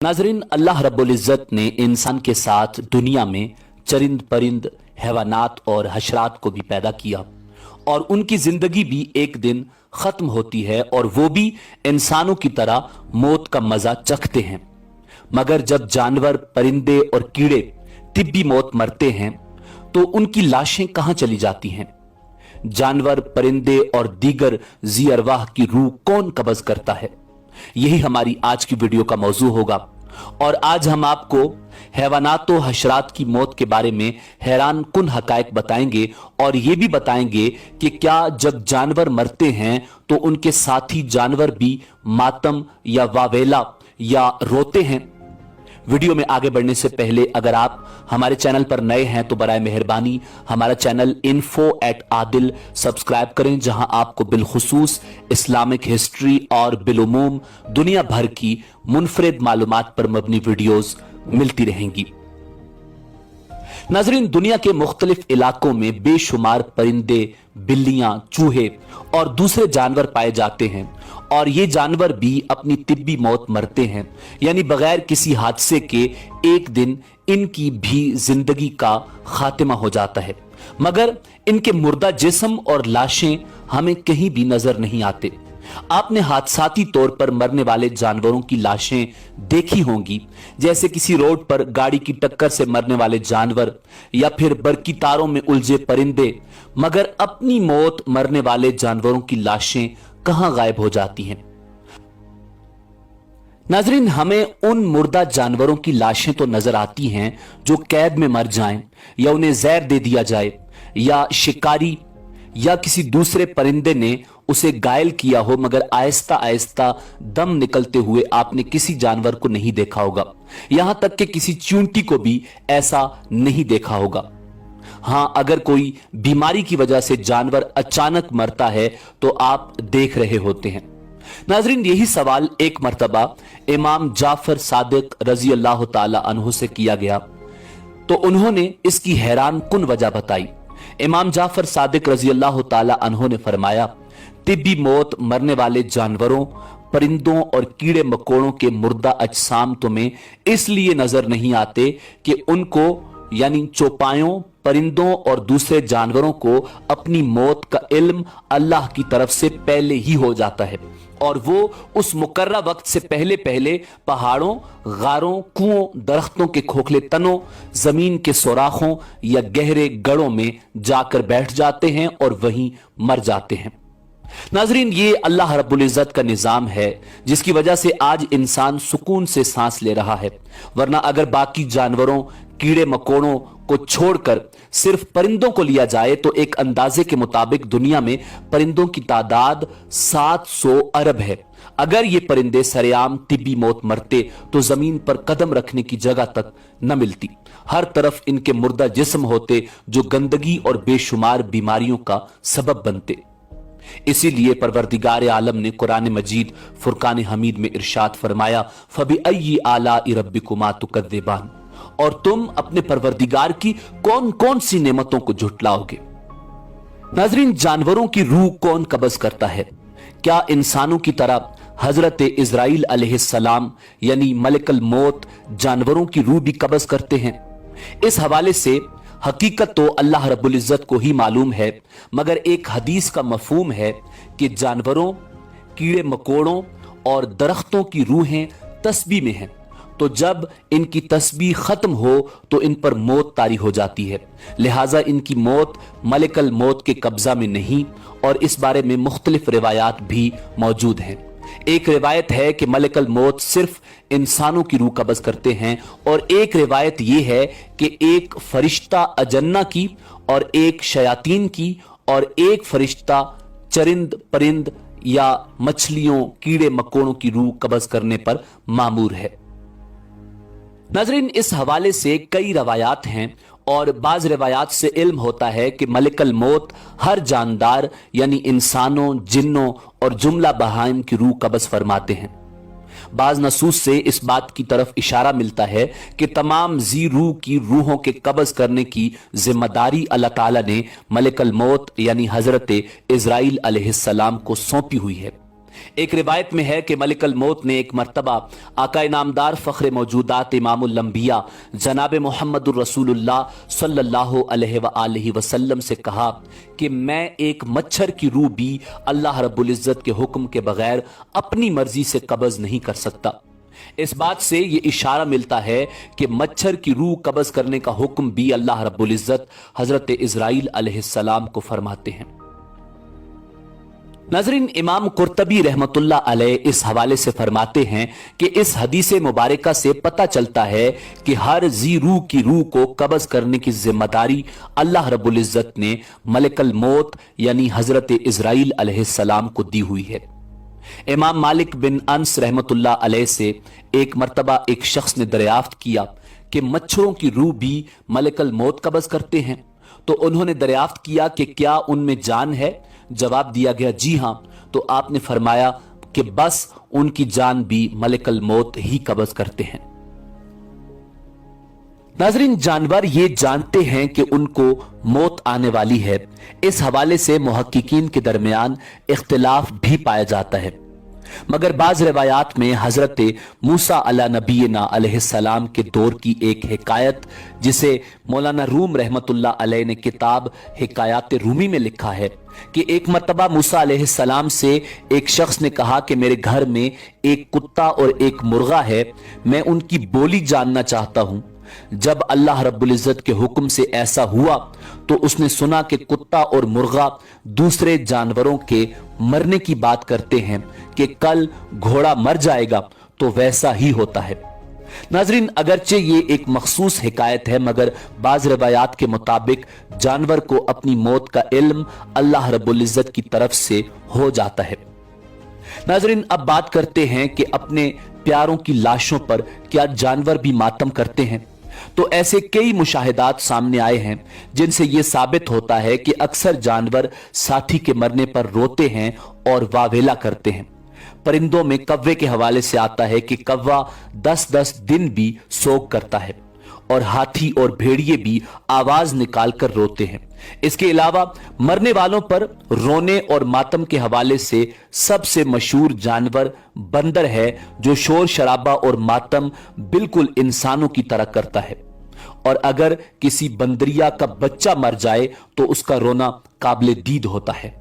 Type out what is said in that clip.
नाजरीन, अल्लाह रब्बुल इज़्ज़त ने इंसान के साथ दुनिया में चरिंद परिंद, हैवानात और हशरात को भी पैदा किया और उनकी जिंदगी भी एक दिन खत्म होती है और वो भी इंसानों की तरह मौत का मजा चखते हैं। मगर जब जानवर, परिंदे और कीड़े तिब्बी मौत मरते हैं तो उनकी लाशें कहां चली जाती हैं? जानवर, परिंदे और दीगर जी अरवाह की रूह कौन कब्ज करता है? यही हमारी आज की वीडियो का मौजू होगा और आज हम आपको हैवानात व हशरात की मौत के बारे में हैरान कुन हकायक बताएंगे और यह भी बताएंगे कि क्या जब जानवर मरते हैं तो उनके साथी जानवर भी मातम या वावेला या रोते हैं। वीडियो में आगे बढ़ने से पहले अगर आप हमारे चैनल पर नए हैं तो बराए मेहरबानी हमारा चैनल info@adil सब्सक्राइब करें, जहां आपको बिलखुसूस इस्लामिक हिस्ट्री और बिलुमूम दुनिया भर की मुनफरिद मालूमात पर मबनी वीडियोस मिलती रहेंगी। नाजरीन, दुनिया के मुख्तलिफ इलाकों में बेशुमार परिंदे, बिल्लियां, चूहे और दूसरे जानवर पाए जाते हैं और ये जानवर भी अपनी तिब्बी मौत मरते हैं, यानी बगैर किसी हादसे के एक दिन इनकी भी जिंदगी का खात्मा हो जाता है। मगर इनके मुर्दा जिस्म और लाशें हमें कहीं भी नजर नहीं आते। आपने हादसाती तौर पर मरने वाले जानवरों की लाशें देखी होंगी, जैसे किसी रोड पर गाड़ी की टक्कर से मरने वाले जानवर या फिर बरकी तारों में उलझे परिंदे। मगर अपनी मौत मरने वाले जानवरों की लाशें कहां गायब हो जाती हैं? नाजरीन, हमें उन मुर्दा जानवरों की लाशें तो नजर आती हैं जो कैद में मर जाएं या उन्हें जहर दे दिया जाए या शिकारी या किसी दूसरे परिंदे ने उसे घायल किया हो, मगर आहिस्ता आहिस्ता दम निकलते हुए आपने किसी जानवर को नहीं देखा होगा। यहां तक कि किसी चूंटी को भी ऐसा नहीं देखा होगा। हां, अगर कोई बीमारी की वजह से जानवर अचानक मरता है तो आप देख रहे होते हैं। नाजरीन, यही सवाल एक मर्तबा इमाम जाफर सादिक रजी अल्लाह ताला अन्हु से किया गया तो उन्होंने इसकी हैरान कुन वजह बताई। इमाम जाफर सादिक रजी अल्लाह ताला अन्हु ने फरमाया, तिब्बी मौत मरने वाले जानवरों, परिंदों और कीड़े मकोड़ों के मुर्दा अजसाम तुम्हें इसलिए नजर नहीं आते कि उनको यानी चौपायों, परिंदों और दूसरे जानवरों को अपनी मौत का इल्म अल्लाह की तरफ से पहले ही हो जाता है और वो उस मुकर्रा वक्त से पहले पहले पहाड़ों, गारों, कुओं, दरख्तों के खोखले तनों, जमीन के सोराखों या गहरे गढ़ों में जाकर बैठ जाते हैं और वहीं मर जाते हैं। नाजरीन, ये अल्लाह रब्बुल इज़्ज़त का निजाम है जिसकी वजह से आज इंसान सुकून से सांस ले रहा है, वरना अगर बाकी जानवरों, कीड़े मकोड़ों को छोड़कर सिर्फ परिंदों को लिया जाए तो एक अंदाजे के मुताबिक दुनिया में परिंदों की तादाद 700 अरब है। अगर ये परिंदे सरेआम तिब्बी मौत मरते तो जमीन पर कदम रखने की जगह तक न मिलती। हर तरफ इनके मुर्दा जिस्म होते जो गंदगी और बेशुमार बीमारियों का सबब बनते। इसीलिए परवरदिगार आलम ने कुरान मजीद फुरकान हमीद में इरशाद फरमाया, फबी अय्यि आलाइ रब्बिकुमा तुकद्दिबान, और तुम अपने परवरदिगार की कौन कौन सी नेमतों को झुटलाओगे। नाजरीन, जानवरों की रूह कौन कब्ज करता है? क्या इंसानों की तरह हजरत इजराइल अलैहिस्सलाम यानी मलकल मौत जानवरों की रूह भी कब्ज करते हैं? इस हवाले से हकीकत तो अल्लाह रब्बुल इज़्ज़त को ही मालूम है, मगर एक हदीस का मफहूम है कि जानवरों, कीड़े मकोड़ों और दरख्तों की रूहें तस्बीह में हैं, तो जब इनकी तस्बीह खत्म हो तो इन पर मौत तारी हो जाती है। लिहाजा इनकी मौत मलकल मौत के कब्जा में नहीं, और इस बारे में मुख्तलिफ रिवायात भी मौजूद हैं। एक रिवायत है कि मलकल मौत सिर्फ इंसानों की रूह कब्ज करते हैं और एक रिवायत यह है कि एक फरिश्ता अजन्ना की और एक शयातीन की और एक फरिश्ता चरिंद परिंद या मछलियों, कीड़े मकोड़ों की रूह कब्ज करने पर मामूर है। नाजरीन, इस हवाले से कई रवायात हैं और बाज रिवायात से इल्म होता है कि मलकल मौत हर जानदार यानी इंसानों, जिन्नों और जुमला बहाइम की रूह कब्ज फरमाते हैं। बाज नसूस से इस बात की तरफ इशारा मिलता है कि तमाम जी रूह की रूहों के कब्ज करने की जिम्मेदारी अल्लाह ताला ने मलकल मौत यानी हजरत इजराइल अलैहिस्सलाम को सौंपी हुई है। एक रिवायत में है कि मलिकल मौत ने एक मर्तबा आकाए नामदार फख्र मौजूदात इमामुल अंबिया जनाब मोहम्मदुर रसूलुल्लाह सल्लल्लाहु अलैहि वसल्लम से कहा कि मैं एक मच्छर की रूह भी अल्लाह रब्बुल इज्जत के हुक्म के बगैर अपनी मर्जी से कब्ज नहीं कर सकता। इस बात से ये इशारा मिलता है कि मच्छर की रूह कब्ज करने का हुक्म भी अल्लाह रब्बुल इज्जत हजरत इजराइल अलैहिस्सलाम को फरमाते हैं। नाज़रीन, इमाम कुर्तबी रहमतुल्लाह अलैह इस हवाले से फरमाते हैं कि इस हदीस मुबारका से पता चलता है कि हर जी रूह की रूह को कब्ज करने की जिम्मेदारी अल्लाह रब्बुल इज्जत ने मलिकल मौत यानी हजरत इजराइल अलैहिस्सलाम को दी हुई है। इमाम मालिक बिन अनस रहमतुल्लाह अलैह से एक मर्तबा एक शख्स ने दरियाफ्त किया कि मच्छरों की रूह भी मलिकल मौत कब्ज करते हैं, तो उन्होंने दरियाफ्त किया कि क्या उनमें जान है? जवाब दिया गया जी हां। तो आपने फरमाया कि बस उनकी जान भी मलिकल मौत ही कब्ज करते हैं। नाज़रीन, जानवर ये जानते हैं कि उनको मौत आने वाली है। इस हवाले से मुहक्किकीन के दरमियान इख्तिलाफ भी पाया जाता है, मगर बाज रिवायात में हजरत मूसा अला नबीना अलैहिस्सलाम के दौर की एक हिकायत, जिसे मौलाना रूम रहमतुल्लाह अलैह ने किताब हिकायात रूमी में लिखा है कि एक मर्तबा मूसा अलैहिस्सलाम से एक शख्स ने कहा कि मेरे घर में एक कुत्ता और एक मुर्गा है, मैं उनकी बोली जानना चाहता हूं। जब अल्लाह रब्बुल इज्जत के हुक्म से ऐसा हुआ तो उसने सुना कि कुत्ता और मुर्गा दूसरे जानवरों के मरने की बात करते हैं कि कल घोड़ा मर जाएगा, तो वैसा ही होता है। नाजरीन, अगरचे ये एक मखसूस हिकायत है, मगर बाज रवायात के मुताबिक जानवर को अपनी मौत का इल्म अल्लाह रब्बुल इज्जत की तरफ से हो जाता है। नाजरीन, अब बात करते हैं कि अपने प्यारों की लाशों पर क्या जानवर भी मातम करते हैं। तो ऐसे कई मुशाहिदात सामने आए हैं जिनसे यह साबित होता है कि अक्सर जानवर साथी के मरने पर रोते हैं और वावेला करते हैं। परिंदों में कव्वे के हवाले से आता है कि कव्वा 10-10 दिन भी सोग करता है और हाथी और भेड़िए भी आवाज निकालकर रोते हैं। इसके अलावा मरने वालों पर रोने और मातम के हवाले से सबसे मशहूर जानवर बंदर है, जो शोर शराबा और मातम बिल्कुल इंसानों की तरह करता है, और अगर किसी बंदरिया का बच्चा मर जाए तो उसका रोना काबिल दीद होता है।